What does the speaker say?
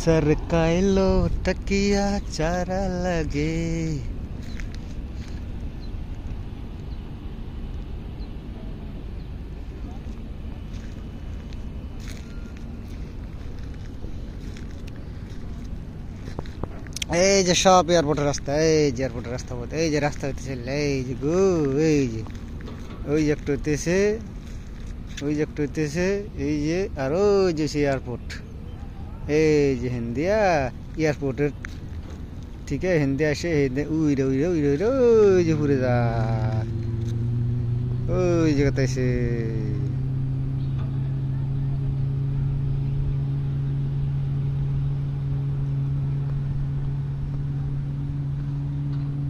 सरकाइलो तकिया चारा लगे। এই যে সব এয়ারপোর্টের রাস্তা, এই যে এয়ারপোর্টের রাস্তা বলতে এই যে রাস্তা হইতেছে, এই যে গো এই যে ওই যে একটু হইতেছে, ওই যে একটু হইতেছে, এই যে আর ওই যে সে এয়ারপোর্ট, এই যে হিন্দিয়া এয়ারপোর্টের ঠিক আছে হিন্দি আসে উইরে উইরে উইরে উইরে ওই যে ঘুরে যা ওই জায়গাতে এসে